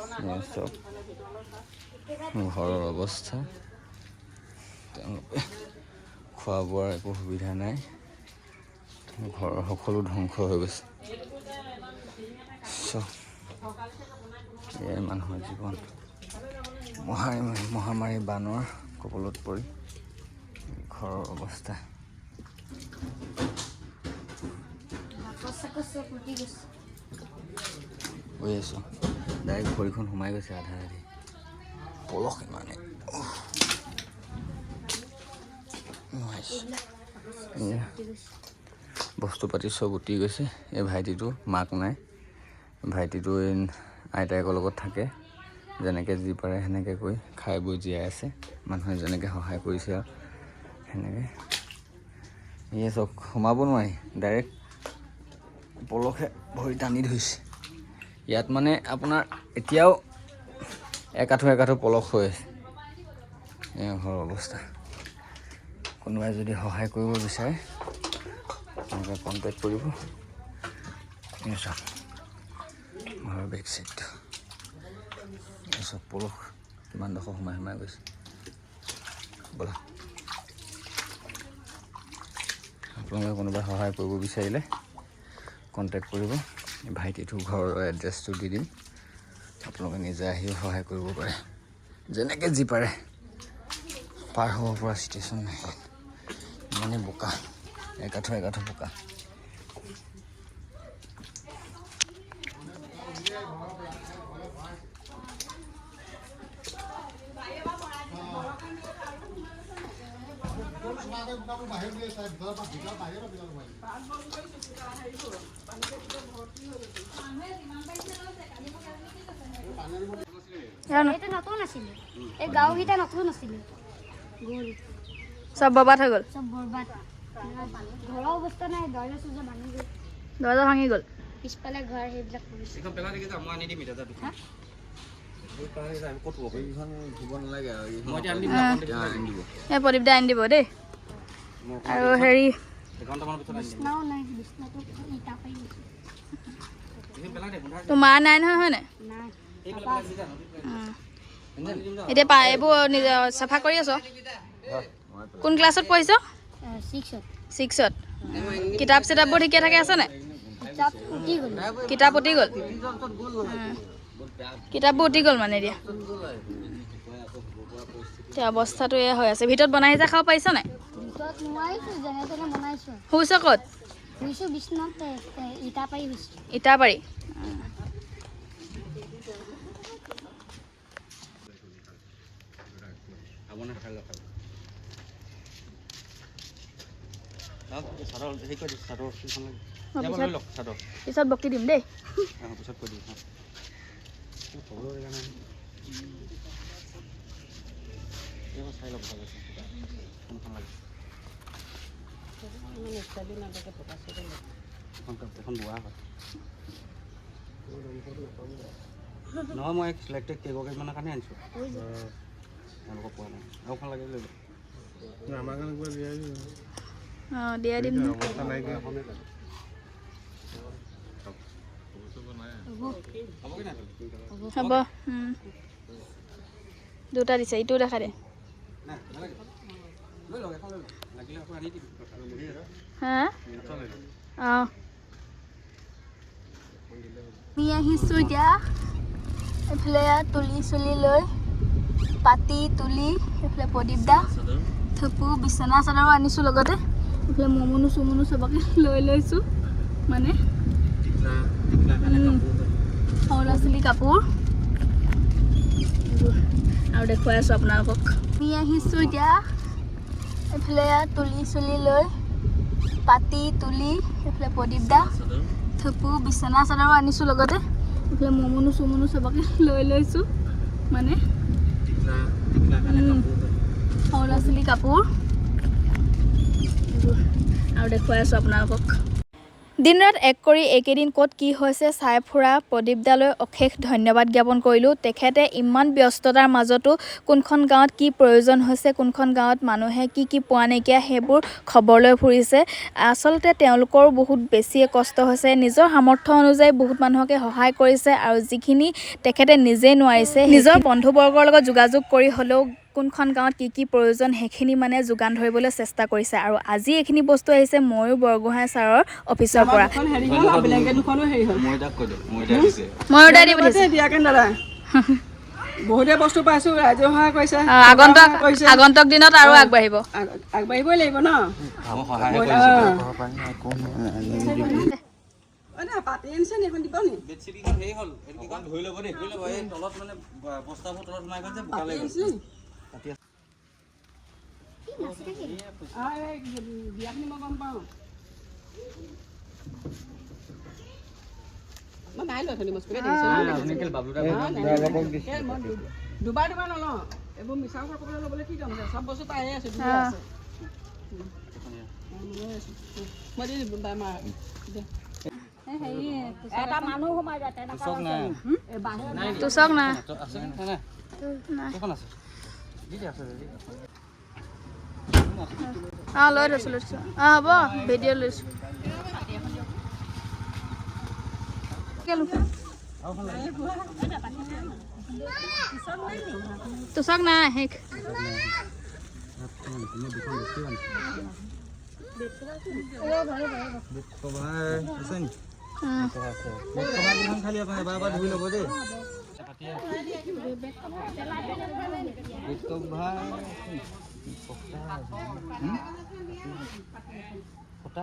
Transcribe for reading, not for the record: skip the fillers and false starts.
চব ঘৰৰ অৱস্থা তেওঁলোকে খোৱা বোৱাৰ একো সুবিধা নাই ঘৰৰ সকলো ধ্বংস হৈ গৈছে চব এয়াই মানুহৰ জীৱন মহামাৰী বানৰ কবলত পৰি ঘৰৰ অৱস্থা গৈ আছোঁ ডাইৰেক্ট ভৰিখন সোমাই গৈছে আধা আধি পলস ইমানে বস্তু পাতি চব উটি গৈছে এই ভাইটিটো মাক নাই ভাইটিটো আইতাকৰ লগত থাকে যেনেকৈ যি পাৰে সেনেকৈ কৈ খাই বৈ জীয়াই আছে মানুহে যেনেকৈ সহায় কৰিছে আৰু সেনেকৈ ইয়ে চব সোমাব নোৱাৰি ডাইৰেক্ট পলসে ভৰি টানি ধৰিছে ইয়াত মানে আপোনাৰ এতিয়াও একাঠো পলস হৈ আছে এই ঘৰৰ অৱস্থা কোনোবাই যদি সহায় কৰিব বিচাৰে তেনেকৈ কণ্টেক্ট কৰিব ঘৰৰ বেক চাইডটো চব পলস কিমান ডোখৰ সোমাই গৈছে ব'লা আপোনালোকে কোনোবাই সহায় কৰিব বিচাৰিলে কণ্টেক্ট কৰিব ভাইটিটো ঘৰৰ এড্ৰেছটো দি দিম আপোনালোকে নিজে আহিও সহায় কৰিব পাৰে যেনেকৈ যি পাৰে পাৰ হ'ব পৰা চিটুৱেশ্যন নাই মানে বোকা একাঠো বোকা সব বৰবাদ হৈ গ'ল ঘৰৰ অৱস্থা নাই দৰ্জা চৰ্জা ভাঙি গ'ল দৰ্জা ভাঙি গ'ল পিছফালে ঘৰ সেইবিলাক কৰিছে এই প্ৰদীপ দা আনি দিব দেই আৰু হেৰি বিছনাও নাই বিছনাটো ইটা পাই গৈছে তোৰ মা নাই নহয় হয়নে নাই এতিয়া এইবোৰ নিজে চাফা কৰি আছ কোন ক্লাছত পঢ়িছ 6ত কিতাপ চিতাপবোৰ ঠিকে থাকে আছে নাই কিতাপ উটি গ'ল কিতাপবোৰ উটি গ'ল মানে এতিয়া অৱস্থাটো এয়া হৈ আছে ভিতৰত বনাই সিজা খাব পাৰিছ নাই শুইছ ক'ত ইটা পাৰি পিছত বকি দিম দেই নহয় মই চিলেক্টেড কেকৰ কেইজনৰ কাৰণে আনিছোঁ তেওঁলোকক পোৱা নাই আৰু এখন লাগে লৈ দিয়াই দিম হ'ব দুটা দিছে ইটো দেখা দে হা অঁ আমি আহিছোঁ এতিয়া এইফালে তুলি চুলি লৈ পাতি তুলি এইফালে প্ৰদীপ দা থপু বিচনা চাদৰো আনিছোঁ লগতে এইফালে মমুনো চমুনো চবকে লৈ লৈছোঁ মানে সৰু ল'ৰা ছোৱালী কাপোৰ আৰু দেখুৱাই আছোঁ আপোনালোকক আমি আহিছোঁ এতিয়া এইফালে তুলি চুলি লৈ পাতি তুলি এইফালে প্ৰদীপ দা থপু বিচনা চাদৰো আনিছোঁ লগতে এইফালে মমুনো চমুনো চবকে লৈ লৈছোঁ মানে সৰু ল'ৰা ছোৱালী কাপোৰ আৰু দেখুৱাই আছোঁ আপোনালোকক দিন-ৰাত এক কৰি এইকেইদিন ক'ত কি হৈছে চাই ফুৰা প্ৰদীপদালৈ অশেষ ধন্যবাদ জ্ঞাপন কৰিলোঁ। তেখেতে ইমান ব্যস্ততাৰ মাজতো কোনখন গাঁৱত কি প্ৰয়োজন হৈছে, কোনখন গাঁৱত মানুহে কি পোৱা নাইকিয়া সেইবোৰ খবৰ লৈ ফুৰিছে। আচলতে তেওঁলোকৰো বহুত বেছিয়ে কষ্ট হৈছে। নিজৰ সামৰ্থ্য অনুযায়ী বহুত মানুহকে সহায় কৰিছে আৰু যিখিনি তেখেতে নিজে নোৱাৰিছে নিজৰ বন্ধুবৰ্গৰ লগত যোগাযোগ কৰি হ'লেও কোনখন গাঁৱত কি প্ৰয়োজন সেইখিনি মানে যোগান ধৰিবলৈ চেষ্টা কৰিছে। আৰু আজি এইখিনি বস্তু আহিছে ময়ূৰ বৰগোহাঁই ছাৰৰ অফিচৰ পৰা। বহুতে বস্তু পাইছো, ৰাইজে সহায় কৰিছে। আগন্তুক দিনত আৰু আগবাঢ়িব, আগবাঢ়িবই লাগিব ন। পাতি আনিছে নি এখন দিব নি? বিয়াখিনি মই গম পাওঁ। মই নাই লোৱা খালি মস্কুৱে দুবাৰ নলওঁ। এইবোৰ মিছা কথা ক'বলৈ ল'বলৈ কি কাম আছে? চব বস্তু পায়ে আছো, আছে। মই দি এটা মানুহ সোমাই যায় তোচক নাই লৈ লৈছোঁ হ'ব ভিডিঅ' লৈছোঁ। তোচক নাই শেষ। খালি আপোনাৰ এবাৰ ধুই ল'ব দেই। ফটা